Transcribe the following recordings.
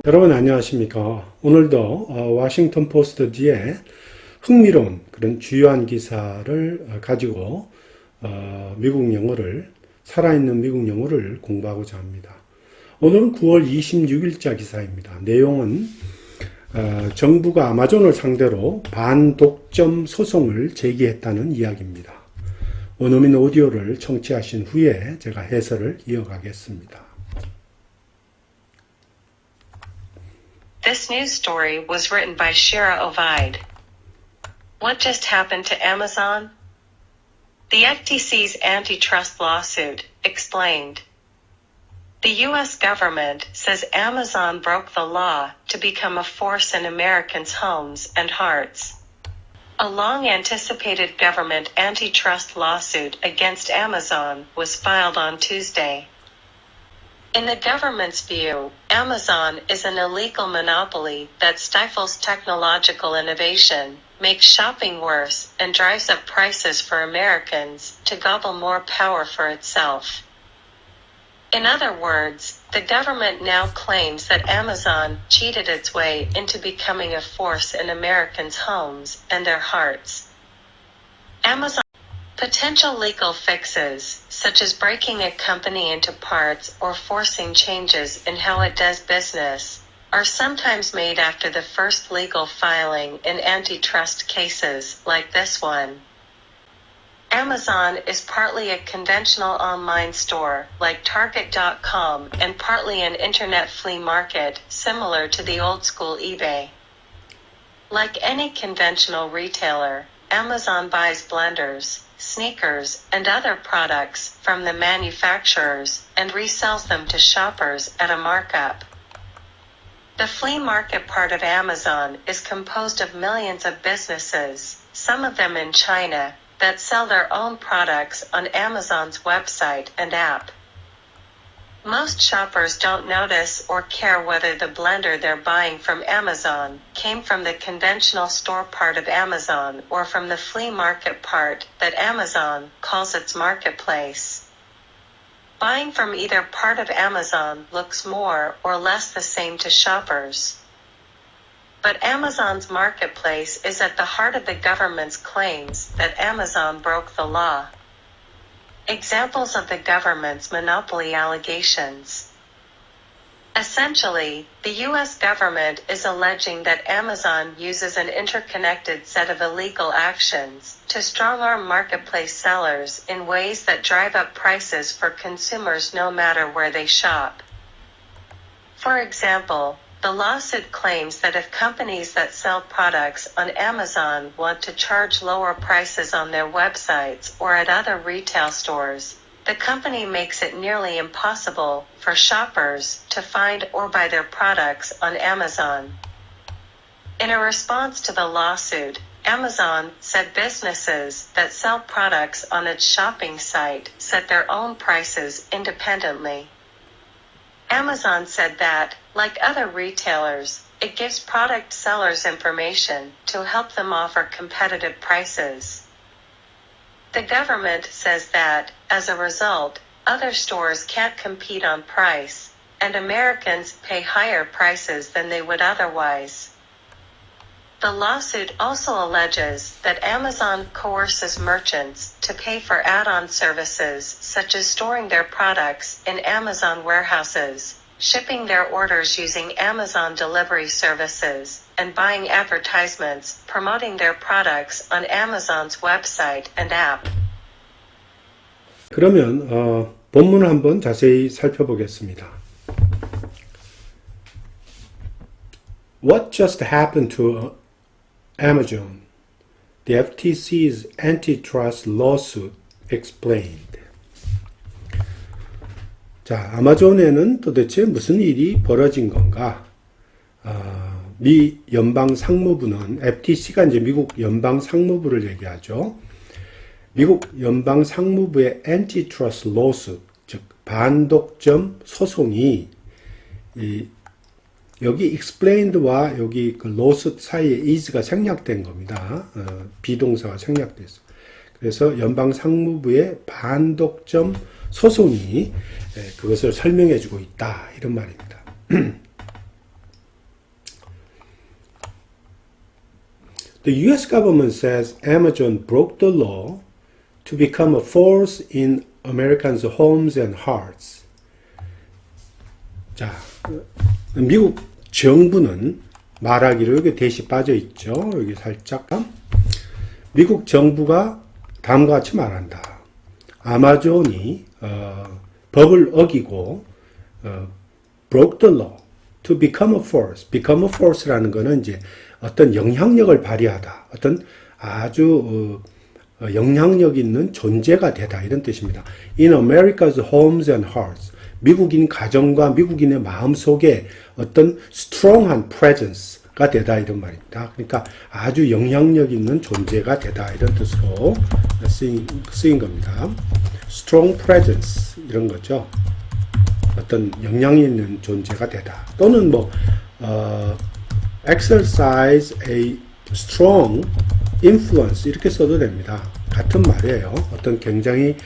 여러분 안녕하십니까. 오늘도 워싱턴 포스트 뒤에 흥미로운 그런 주요한 기사를 가지고 미국 영어를 살아있는 미국 영어를 공부하고자 합니다. 오늘은 9월 26일자 기사입니다. 내용은 정부가 아마존을 상대로 반독점 소송을 제기했다는 이야기입니다. 원어민 오디오를 청취하신 후에 제가 해설을 이어가겠습니다. This news story was written by Shira Ovide. What just happened to Amazon? The FTC's antitrust lawsuit explained. The U.S. government says Amazon broke the law to become a force in Americans' homes and hearts. A long-anticipated government antitrust lawsuit against Amazon was filed on Tuesday. In the government's view, Amazon is an illegal monopoly that stifles technological innovation, makes shopping worse, and drives up prices for Americans to gobble more power for itself. In other words, the government now claims that Amazon cheated its way into becoming a force in Americans' homes and their hearts. Amazon potential legal fixes, such as breaking a company into parts or forcing changes in how it does business, are sometimes made after the first legal filing in antitrust cases like this one. Amazon is partly a conventional online store like Target.com and partly an internet flea market similar to the old-school eBay. Like any conventional retailer, Amazon buys blenders, sneakers, and other products from the manufacturers and resells them to shoppers at a markup. The flea market part of Amazon is composed of millions of businesses, some of them in China, that sell their own products on Amazon's website and app. Most shoppers don't notice or care whether the blender they're buying from Amazon came from the conventional store part of Amazon or from the flea market part that Amazon calls its marketplace. Buying from either part of Amazon looks more or less the same to shoppers. But Amazon's marketplace is at the heart of the government's claims that Amazon broke the law. Examples of the government's monopoly allegations. Essentially, the U.S. government is alleging that Amazon uses an interconnected set of illegal actions to strong-arm marketplace sellers in ways that drive up prices for consumers no matter where they shop. For example, the lawsuit claims that if companies that sell products on Amazon want to charge lower prices on their websites or at other retail stores, the company makes it nearly impossible for shoppers to find or buy their products on Amazon. In a response to the lawsuit, Amazon said businesses that sell products on its shopping site set their own prices independently. Amazon said that, like other retailers, it gives product sellers information to help them offer competitive prices. The government says that, as a result, other stores can't compete on price, and Americans pay higher prices than they would otherwise. The lawsuit also alleges that Amazon coerces merchants to pay for add-on services such as storing their products in Amazon warehouses, shipping their orders using Amazon delivery services, and buying advertisements promoting their products on Amazon's website and app. 그러면 본문을 한번 자세히 살펴보겠습니다. What just happened to Amazon? The FTC's antitrust lawsuit explained. 자, 아마존에는 도대체 무슨 일이 벌어진 건가? 미 연방 상무부는 FTC가 이제 미국 연방 상무부를 얘기하죠. 미국 연방 상무부의 antitrust lawsuit, 즉 반독점 소송이 여기 explained와 여기 그 lawsuit 사이에 is가 생략된 겁니다. 비동사가 생략됐어. 그래서 연방 상무부의 반독점 소송이 그것을 설명해주고 있다 이런 말입니다. The US government says Amazon broke the law to become a force in Americans' homes and hearts. 자, 미국 정부는 말하기로 여기 대시 빠져 있죠. 여기 살짝. 미국 정부가 다음과 같이 말한다. 아마존이 법을 어기고 broke the law to become a force. become a force라는 거는 이제 어떤 영향력을 발휘하다. 어떤 아주 영향력 있는 존재가 되다. 이런 뜻입니다. In America's homes and hearts. 미국인 가정과 미국인의 마음 속에 어떤 strong한 presence가 되다. 이런 말입니다. 그러니까 아주 영향력 있는 존재가 되다. 이런 뜻으로 쓰인 겁니다. strong presence. 이런 거죠. 어떤 영향이 있는 존재가 되다. 또는 exercise a strong influence 이렇게 써도 됩니다. 같은 말이에요. 어떤 굉장히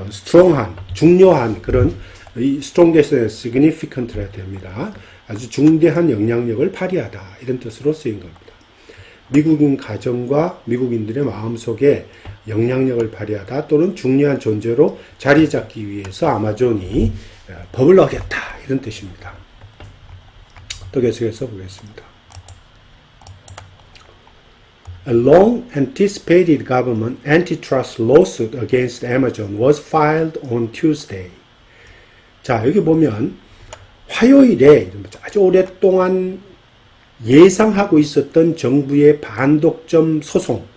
strong한, 중요한 그런 이 strong에서 significant라 됩니다. 아주 중대한 영향력을 발휘하다 이런 뜻으로 쓰인 겁니다. 미국인 가정과 미국인들의 마음속에 영향력을 발휘하다 또는 중요한 존재로 자리 잡기 위해서 아마존이 법을 어겼다 이런 뜻입니다. 또 계속해서 보겠습니다. A long anticipated government antitrust lawsuit against Amazon was filed on Tuesday. 자, 여기 보면 화요일에 아주 오랫동안 예상하고 있었던 정부의 반독점 소송,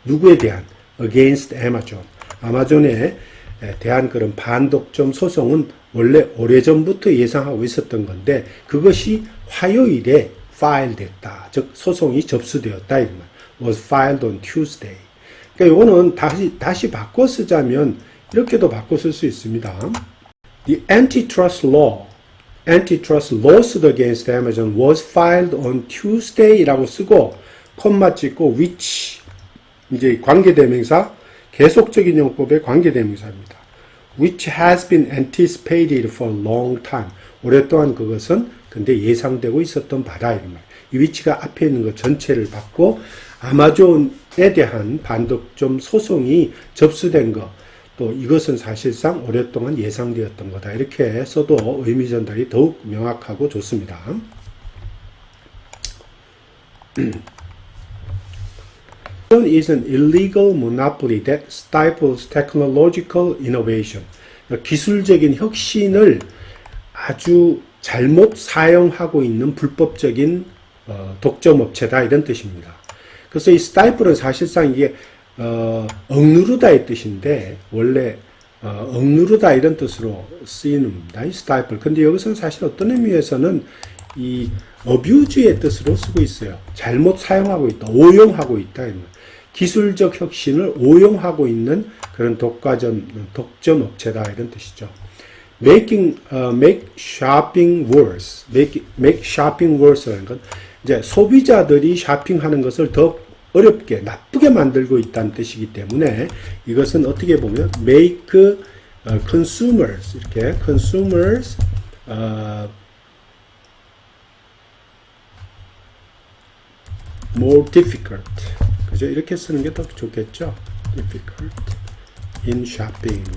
누구에 대한? Against Amazon. 아마존에 대한 그런 반독점 소송은 원래 오래전부터 예상하고 있었던 건데 그것이 화요일에 파일 됐다. 즉 소송이 접수되었다. 이 말. was filed on Tuesday. 그러니까 이거는 다시 바꿔 쓰자면 이렇게도 바꿔 쓸 수 있습니다. The antitrust lawsuit against Amazon was filed on Tuesday라고 쓰고 콤마 찍고 which 이제 관계대명사 계속적인 용법의 관계대명사입니다. Which has been anticipated for a long time. 오랫동안 그것은 근데 예상되고 있었던 바다 이런 말. 이 위치가 앞에 있는 것 전체를 받고 아마존에 대한 반독점 소송이 접수된 것, 또 이것은 사실상 오랫동안 예상되었던 거다. 이렇게 써도 의미 전달이 더욱 명확하고 좋습니다. is an illegal monopoly that stifles technological innovation. 기술적인 혁신을 아주 잘못 사용하고 있는 불법적인 독점업체다 이런 뜻입니다. 그래서 이 stifle은 사실상 이게 억누르다의 뜻인데 원래 억누르다 이런 뜻으로 쓰이는입니다. 이 stifle. 근데 여기서는 사실 어떤 의미에서는 이 abuse의 뜻으로 쓰고 있어요. 잘못 사용하고 있다, 오용하고 있다. 기술적 혁신을 오용하고 있는 그런 독점 업체다 이런 뜻이죠. make shopping worse. make shopping worse라는 건 이제 소비자들이 쇼핑하는 것을 더 어렵게 나쁘게 만들고 있다는 뜻이기 때문에 이것은 어떻게 보면 make consumers 이렇게 consumers more difficult. 그죠? 이렇게 쓰는 게 더 좋겠죠? difficult in shopping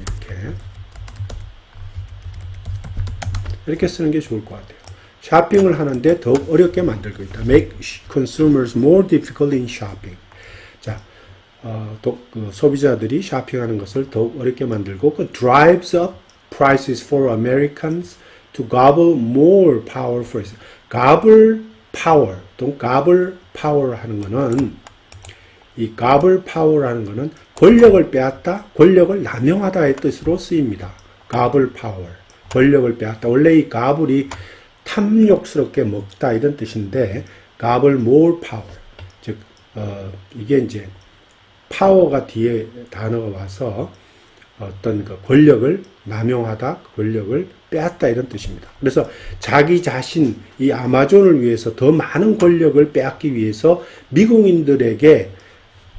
이렇게 쓰는 게 좋을 것 같아요. 쇼핑을 하는데 더욱 어렵게 만들고 있다. make consumers more difficult in shopping. 자, 소비자들이 쇼핑하는 것을 더욱 어렵게 만들고 drives up prices for Americans to gobble more power for it. gobble power, 또 gobble power 하는 거는 이 gobble power라는 거는 권력을 빼앗다, 권력을 남용하다의 뜻으로 쓰입니다. gobble power, 권력을 빼앗다. 원래 이 gobble이 탐욕스럽게 먹다 이런 뜻인데 gobble more power, 즉 이게 이제 파워가 뒤에 단어가 와서 어떤 그 권력을 남용하다, 권력을 빼앗다 이런 뜻입니다. 그래서 자기 자신 이 아마존을 위해서 더 많은 권력을 빼앗기 위해서 미국인들에게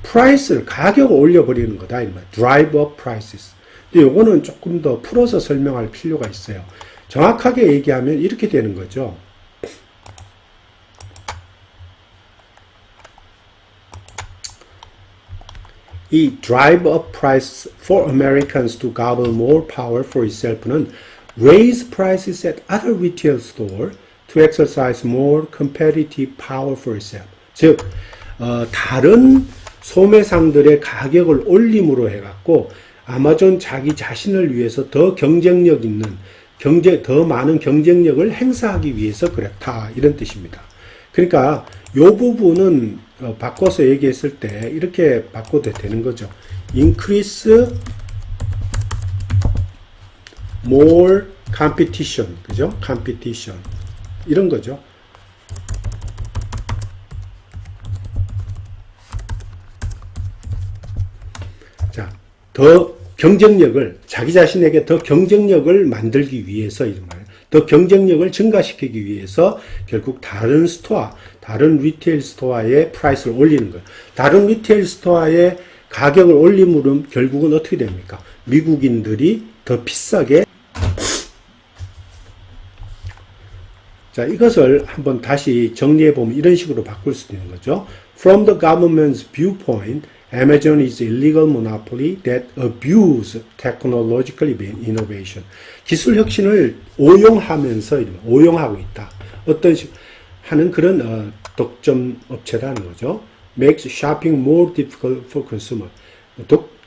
프라이스를 가격을 올려버리는 거다. drive up prices. 근데 요거는 조금 더 풀어서 설명할 필요가 있어요. 정확하게 얘기하면 이렇게 되는 거죠. 이 drive up price for Americans to gobble more power for itself는 raise prices at other retail store to exercise more competitive power for itself. 즉, 다른 소매상들의 가격을 올림으로 해갖고 아마존 자기 자신을 위해서 더 경쟁력 있는 더 많은 경쟁력을 행사하기 위해서 그렇다. 이런 뜻입니다. 그러니까 이 부분은 바꿔서 얘기했을 때 이렇게 바꿔도 되는 거죠. Increase more competition. 그죠? competition. 이런 거죠. 자, 더 경쟁력을, 자기 자신에게 더 경쟁력을 만들기 위해서, 이런 말이에요. 더 경쟁력을 증가시키기 위해서 결국 다른 스토어, 다른 리테일 스토어의 프라이스를 올리는 거예요. 다른 리테일 스토어의 가격을 올리면 결국은 어떻게 됩니까? 미국인들이 더 비싸게. 자, 이것을 한번 다시 정리해 보면 이런 식으로 바꿀 수 있는 거죠. From the government's viewpoint, Amazon is illegal monopoly that abuse technological innovation. 기술 혁신을 오용하고 있다. 어떤 식 하는 그런 독점 업체라는 거죠. Makes shopping more difficult for consumer.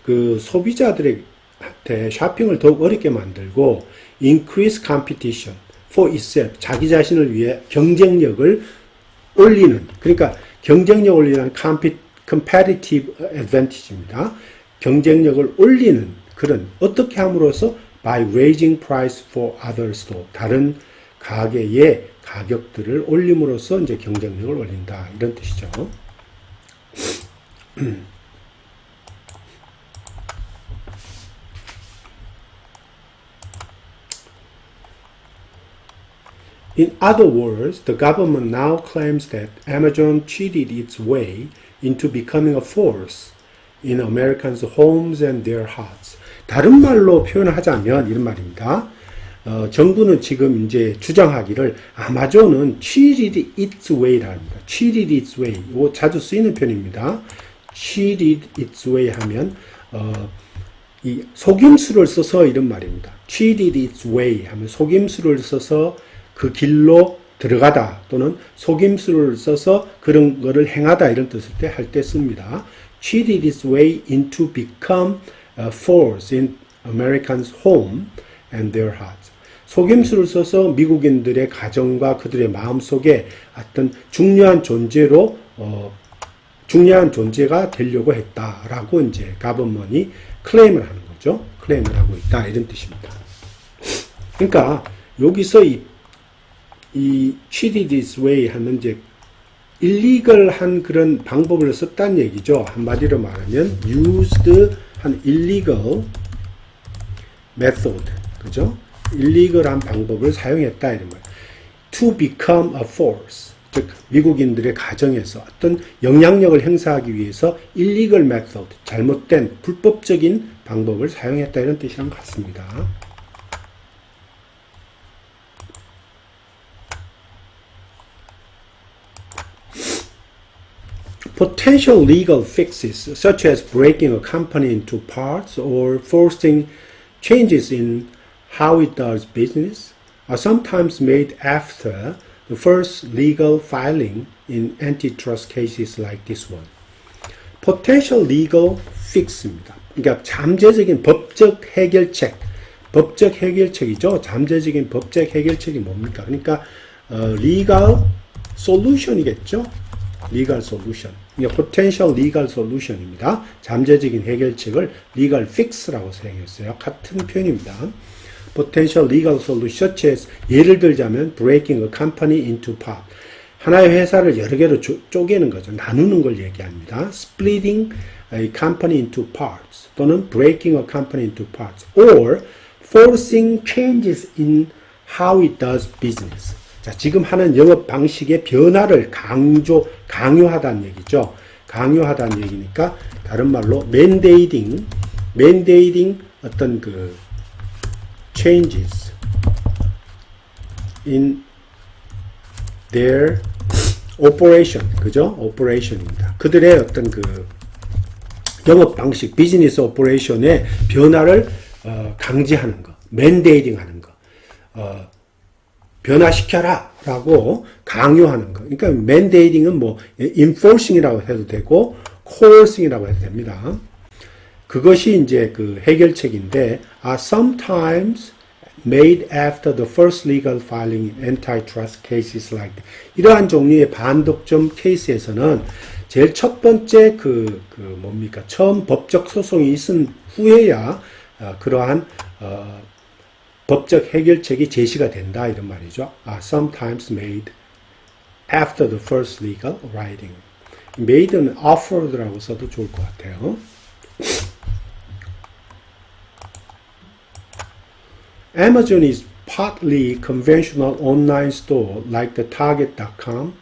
그 소비자들한테 쇼핑을 더욱 어렵게 만들고 increase competition for itself. 자기 자신을 위해 경쟁력을 올리는. 그러니까 경쟁력 올리는 competitive advantage입니다. 경쟁력을 올리는 그런 어떻게 함으로써 by raising price for other store 다른 가게의 가격들을 올림으로써 이제 경쟁력을 올린다 이런 뜻이죠. In other words, the government now claims that Amazon cheated its way into becoming a force in Americans' homes and their hearts. 다른 말로 표현하자면 이런 말입니다. 정부는 지금 이제 주장하기를 아마존은 cheated its way랍니다. cheated its way. 이거 자주 쓰이는 표현입니다. cheated its way 하면 이 속임수를 써서 이런 말입니다. cheated its way 하면 속임수를 써서 그 길로 들어가다 또는 속임수를 써서 그런 거를 행하다 이런 뜻을 할 때 씁니다. cheated its way into become a force in Americans' home and their hearts. 속임수를 써서 미국인들의 가정과 그들의 마음 속에 어떤 중요한 존재로 중요한 존재가 되려고 했다라고 이제 가버먼이 클레임을 하는 거죠. 클레임을 하고 있다 이런 뜻입니다. 그러니까 여기서 이 cheated this way 하는 이제 일리걸한 그런 방법을 썼다는 얘기죠. 한마디로 말하면 used 한 illegal method, 그죠? 일리걸한 방법을 사용했다 이런 거예요. To become a force, 즉 미국인들의 가정에서 어떤 영향력을 행사하기 위해서 illegal method, 잘못된 불법적인 방법을 사용했다 이런 뜻이랑 같습니다. Potential legal fixes, such as breaking a company into parts or forcing changes in how it does business, are sometimes made after the first legal filing in antitrust cases like this one. Potential legal fix입니다. 그러니까 잠재적인 법적 해결책, 법적 해결책이죠. 잠재적인 법적 해결책이 뭡니까? 그러니까 legal solution이겠죠. legal solution. 그러니까 potential legal solution입니다. 잠재적인 해결책을 legal fix라고 사용했어요. 같은 표현입니다. potential legal solution, such as 예를 들자면 breaking a company into part. 하나의 회사를 여러 개로 쪼개는 거죠. 나누는 걸 얘기합니다. splitting a company into parts 또는 breaking a company into parts or forcing changes in how it does business. 자, 지금 하는 영업 방식의 변화를 강요하다는 얘기죠. 강요하다는 얘기니까 다른 말로 mandating 어떤 그 changes in their operation, 그죠? operation입니다. 그들의 어떤 그 영업 방식, 비즈니스 오퍼레이션의 변화를 강제하는 거, 맨데이팅 하는 거, 변화시켜라 라고 강요하는 거. 그러니까 맨데이팅은 뭐 enforcing이라고 해도 되고 coercing이라고 해도 됩니다. 그것이 이제 그 해결책인데 are sometimes made after the first legal filing in antitrust cases like that. 이러한 종류의 반독점 케이스에서는 제일 첫 번째 처음 법적 소송이 있은 후에야 그러한 법적 해결책이 제시가 된다 이런 말이죠. are sometimes made after the first legal writing. made는 offered라고 써도 좋을 것 같아요. Amazon is partly conventional online store like the Target.com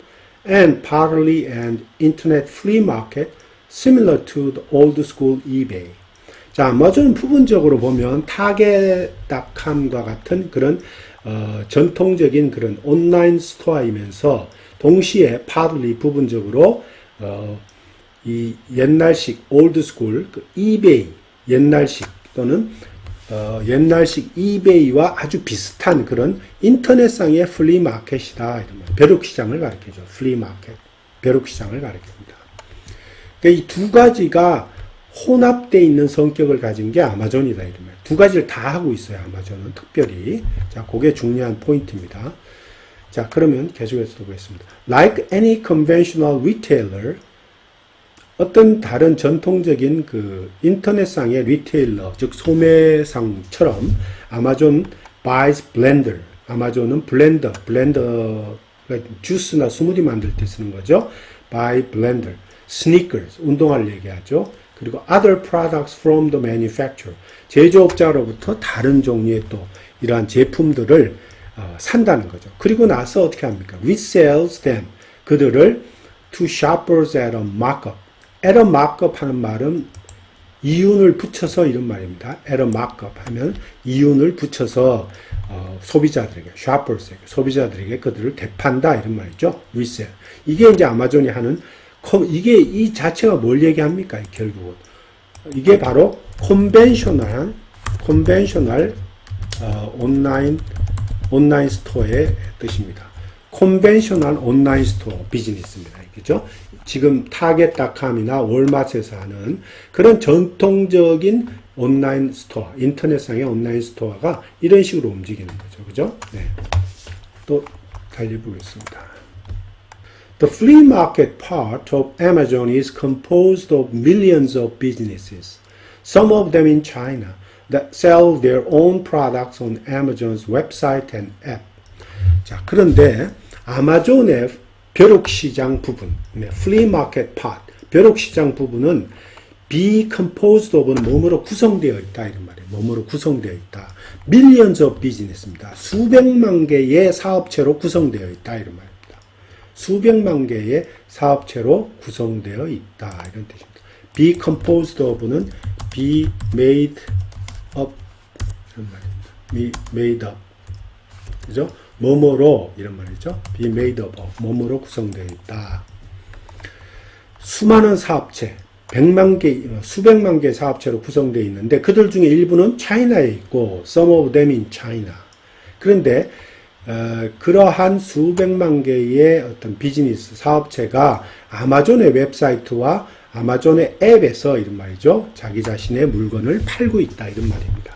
and partly an internet flea market similar to the old school eBay. 자, 아마존은 부분적으로 보면 Target.com과 같은 그런 전통적인 그런 온라인 스토어이면서 동시에 partly 부분적으로 이 옛날식 old school 그 eBay 옛날식 또는 옛날식 이베이와 아주 비슷한 그런 인터넷상의 플리마켓이다. 이런 말. 벼룩시장을 가리키죠. 플리마켓. 벼룩시장을 가리킵니다. 그러니까 이 두 가지가 혼합되어 있는 성격을 가진 게 아마존이다. 이런 말. 두 가지를 다 하고 있어요. 아마존은 특별히. 자, 그게 중요한 포인트입니다. 자, 그러면 계속해서 보겠습니다. Like any conventional retailer, 어떤 다른 전통적인 그 인터넷상의 리테일러, 즉 소매상처럼 아마존 buys blender. 아마존은 블렌더가 주스나 스무디 만들 때 쓰는 거죠. buy blender. sneakers, 운동화를 얘기하죠. 그리고 other products from the manufacturer. 제조업자로부터 다른 종류의 또 이러한 제품들을 산다는 거죠. 그리고 나서 어떻게 합니까? resells them. 그들을 to shoppers at a markup. at a markup 하는 말은 이윤을 붙여서 이런 말입니다. at a markup 하면 이윤을 붙여서 소비자들에게, shoppers에게, 소비자들에게 그들을 되판다 이런 말이죠. resell. 이게 이제 아마존이 하는 이게 이 자체가 뭘 얘기합니까? 결국은 이게 바로 컨벤셔널 온라인 스토어의 뜻입니다. 컨벤셔널 온라인 스토어 비즈니스입니다. 그죠? 지금 타겟닷컴이나 월마트에서 하는 그런 전통적인 온라인 스토어, 인터넷상의 온라인 스토어가 이런 식으로 움직이는 거죠. 그죠? 네. 또 달려보겠습니다. The flea market part of Amazon is composed of millions of businesses, some of them in China, that sell their own products on Amazon's website and app. 자, 그런데 아마존의 벼룩시장 부분, flea market part, 벼룩시장 부분은 be composed of는 몸으로 구성되어 있다 이런 말이에요. 몸으로 구성되어 있다. millions of business입니다. 수백만 개의 사업체로 구성되어 있다 이런 말입니다. 수백만 개의 사업체로 구성되어 있다 이런 뜻입니다. be composed of는 be made up 이런 말입니다. made up, 그죠? 뭐뭐로 이런 말이죠. be made up of 뭐뭐로 구성되어 있다. 수많은 사업체, 수백만 개의 사업체로 구성되어 있는데 그들 중에 일부는 차이나에 있고 some of them in China. 그런데 그러한 수백만 개의 어떤 비즈니스 사업체가 아마존의 웹사이트와 아마존의 앱에서 이런 말이죠. 자기 자신의 물건을 팔고 있다 이런 말입니다.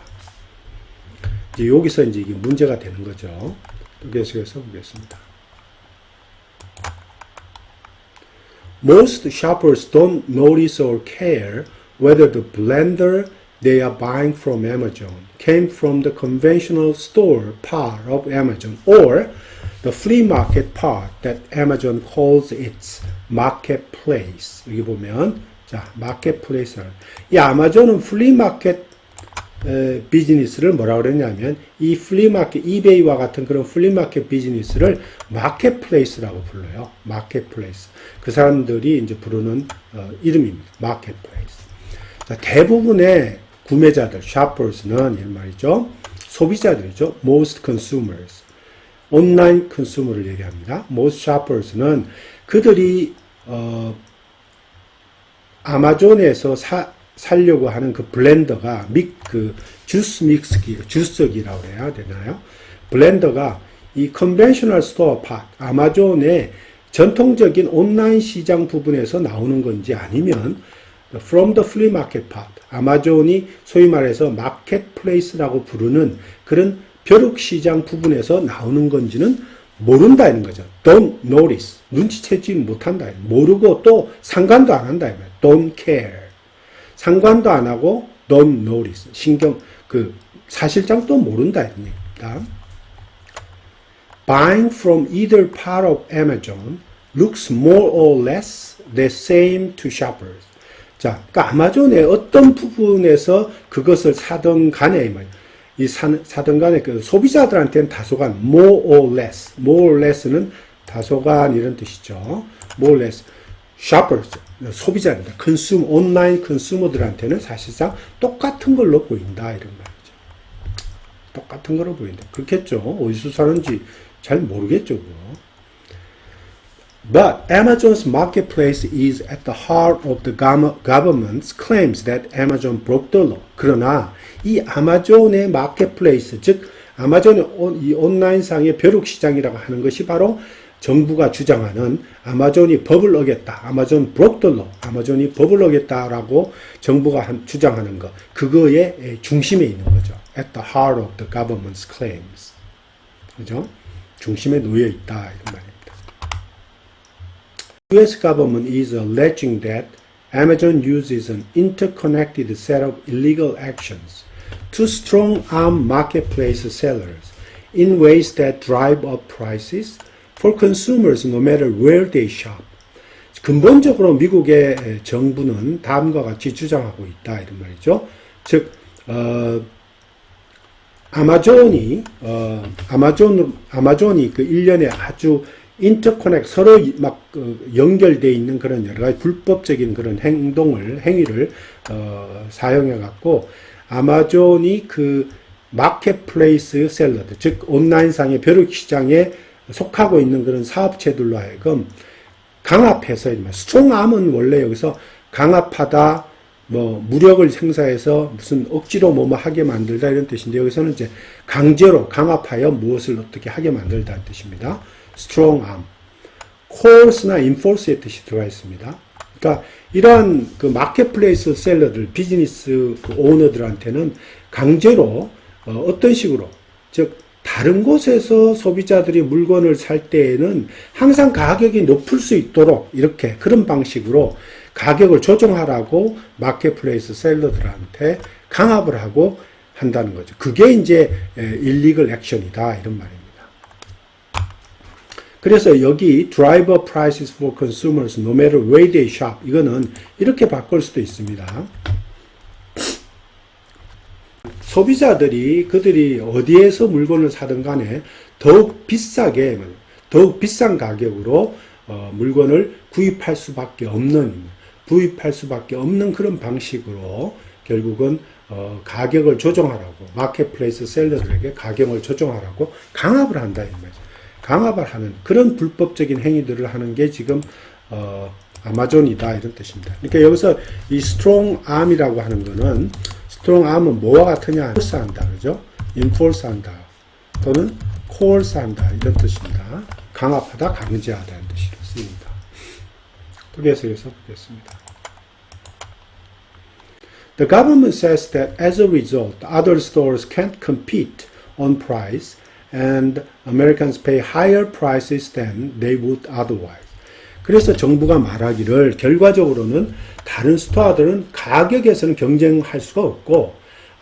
이제 여기서 이제 이게 문제가 되는 거죠. 또 계속해서 보겠습니다. Most shoppers don't notice or care whether the blender they are buying from Amazon came from the conventional store part of Amazon or the flea market part that Amazon calls its marketplace. 여기 보면 자, marketplace는 이 아마존은 flea market 비즈니스를 뭐라고 그랬냐면 이 플리마켓, 이베이와 같은 그런 플리마켓 비즈니스를 마켓플레이스라고 불러요. 마켓플레이스. 그 사람들이 이제 부르는 이름입니다. 마켓플레이스. 자, 대부분의 구매자들, shoppers는 이런 말이죠. 소비자들이죠. most consumers. 온라인 컨슈머를 얘기합니다. most shoppers는 그들이 아마존에서 살려고 하는 그 블렌더가 그 주스 믹스기, 주스기라고 해야 되나요? 블렌더가 이 컨벤셔널 스토어 팟, 아마존의 전통적인 온라인 시장 부분에서 나오는 건지 아니면 from the flea market part, 아마존이 소위 말해서 마켓플레이스라고 부르는 그런 벼룩시장 부분에서 나오는 건지는 모른다는 거죠. Don't notice. 눈치채지 못한다. 모르고 또 상관도 안 한다. Don't care. 상관도 안 하고 don't notice. 사실상 또 모른다. Buying from either part of Amazon looks more or less the same to shoppers. 자, 그러니까 아마존의 어떤 부분에서 그것을 사든 간에 사든 간에 그 소비자들한테는 다소간 more or less, more or less는 다소간 이런 뜻이죠. more or less, shoppers, 소비자입니다. 온라인 컨슈머들한테는 사실상 똑같은 걸로 보인다 이런 말이죠. 똑같은 걸로 보인다. 그렇겠죠. 어디서 사는지 잘 모르겠죠. 그거. But Amazon's marketplace is at the heart of the government's claims that Amazon broke the law. 그러나 이 아마존의 마켓플레이스, 즉 아마존의 이 온라인상의 벼룩시장이라고 하는 것이 바로 정부가 주장하는 아마존이 법을 어겼다. 아마존 broke the law. 아마존이 법을 어겼다라고 정부가 주장하는 것. 그거의 중심에 있는 거죠. At the heart of the government's claims. 그죠? 중심에 놓여 있다. 이런 말입니다. US government is alleging that Amazon uses an interconnected set of illegal actions to strong-arm marketplace sellers in ways that drive up prices for consumers no matter where they shop. 근본적으로 미국의 정부는 다음과 같이 주장하고 있다 이런 말이죠. 즉 아마존이 그 일련의 아주 서로 막 연결되어 있는 그런 여러 가지 불법적인 그런 행위를 사용해 갖고 아마존이 그 마켓플레이스 셀러들, 즉 온라인상의 벼룩시장에 속하고 있는 그런 사업체들로 하여금 강압해서, 스트롱암은 원래 여기서 강압하다, 무력을 행사해서 무슨 억지로 뭐뭐 하게 만들다 이런 뜻인데, 여기서는 이제 강제로 강압하여 무엇을 어떻게 하게 만들다는 뜻입니다. strong arm, coerce나 enforce의 뜻이 들어가 있습니다. 그러니까 이러한 그 마켓플레이스 셀러들, 비즈니스 그 오너들한테는 강제로 어떤 식으로, 즉 다른 곳에서 소비자들이 물건을 살 때에는 항상 가격이 높을 수 있도록 이렇게 그런 방식으로 가격을 조정하라고 마켓플레이스 셀러들한테 강압을 하고 한다는 거죠. 그게 이제 illegal action이다 이런 말입니다. 그래서 여기 drive up prices for consumers no matter where they shop, 이거는 이렇게 바꿀 수도 있습니다. 소비자들이 그들이 어디에서 물건을 사든 간에 더욱 비싼 가격으로 물건을 구입할 수밖에 없는 그런 방식으로 결국은 가격을 조정하라고, 마켓플레이스 셀러들에게 가격을 조정하라고 강압을 한다 이 말이죠. 강압을 하는 그런 불법적인 행위들을 하는 게 지금 아마존이다 이런 뜻입니다. 그러니까 여기서 이 strong arm이라고 하는 거는, strong arm은 뭐와 같으냐? enforce 한다, 그죠? enforce 한다 또는 coerce 한다 이런 뜻입니다. 강압하다, 강제하다 이런 뜻으로 쓰입니다. 또 계속해서 보겠습니다. The government says that as a result, other stores can't compete on price and Americans pay higher prices than they would otherwise. 그래서 정부가 말하기를 결과적으로는 다른 스토어들은 가격에서는 경쟁할 수가 없고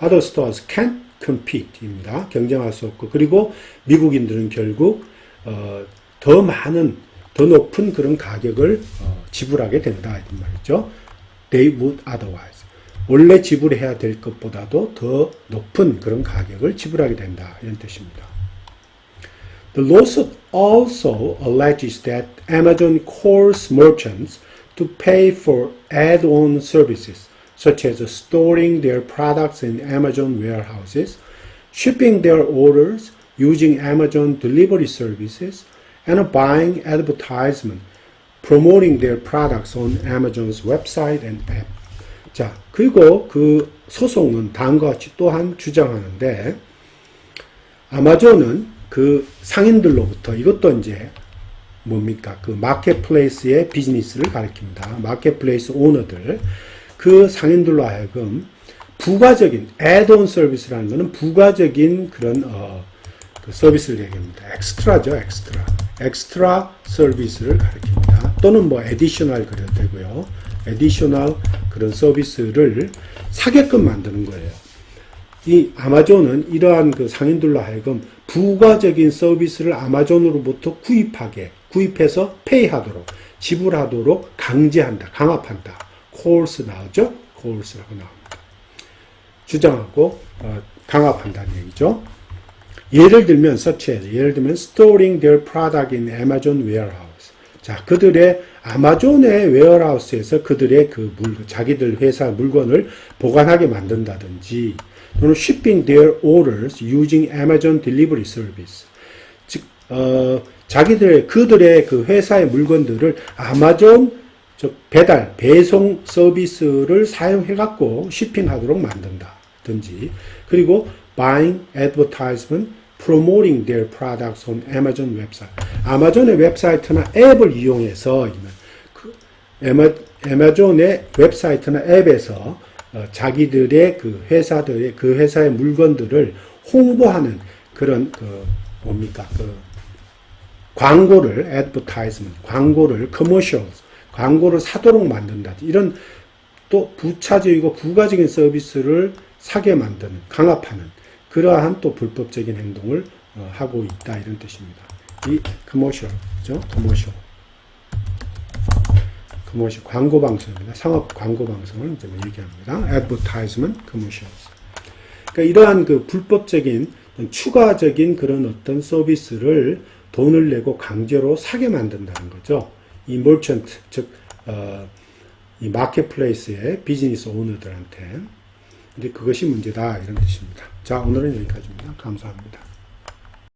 other stores can't compete입니다. 경쟁할 수 없고, 그리고 미국인들은 결국 더 높은 그런 가격을 지불하게 된다 이런 말이죠. They would otherwise. 원래 지불해야 될 것보다도 더 높은 그런 가격을 지불하게 된다 이런 뜻입니다. The lawsuit also alleges that Amazon coerces merchants to pay for add-on services, such as storing their products in Amazon warehouses, shipping their orders using Amazon delivery services, and buying advertisement promoting their products on Amazon's website and app. 자, 그리고 그 소송은 다음과 같이 또한 주장하는데, 아마존은 그 상인들로부터 이것도 이제 뭡니까? 그 마켓플레이스의 비즈니스를 가리킵니다. 마켓플레이스 오너들, 그 상인들로 하여금 부가적인 애드온 서비스라는 것은 부가적인 그런 그 서비스를 얘기합니다. 엑스트라죠, 엑스트라 서비스를 가리킵니다. 또는 뭐 에디셔널 그래도 되고요. 에디셔널 그런 서비스를 사게끔 만드는 거예요. 이 아마존은 이러한 그 상인들로 하여금 부가적인 서비스를 아마존으로부터 구입해서 페이하도록, 지불하도록 강제한다, 강압한다. 코얼스 나오죠? 코얼스라고 나옵니다. 주장하고 강압한다는 얘기죠. 예를 들면 예를 들면 storing their product in Amazon warehouse. 자, 그들의 아마존의 웨어하우스에서 그들의 그 자기들 회사 물건을 보관하게 만든다든지, 또는 shipping their orders using Amazon delivery service. 즉, 그들의 그 회사의 물건들을 아마존 배송 서비스를 사용해갖고 쇼핑하도록 만든다든지, 그리고 buying advertisement, promoting their products on Amazon website. 아마존의 웹사이트나 앱을 이용해서 아마존의 웹사이트나 앱에서 자기들의 그 회사의 물건들을 홍보하는 그런 광고를 advertisement, 광고를 사도록 만든다. 이런 또 부차적이고 부가적인 서비스를 사게 만드는, 강압하는 그러한 또 불법적인 행동을 하고 있다, 이런 뜻입니다. 이 커머셜이죠, 커머셜 광고 방송입니다. 상업 광고 방송을 좀 얘기합니다. advertisement, commercials. 그러니까 이러한 그 불법적인 추가적인 그런 어떤 서비스를 돈을 내고 강제로 사게 만든다는 거죠. 이 머천트, 즉 이 마켓플레이스의 비즈니스 오너들한테. 근데 그것이 문제다, 이런 뜻입니다. 자, 오늘은 여기까지입니다. 감사합니다.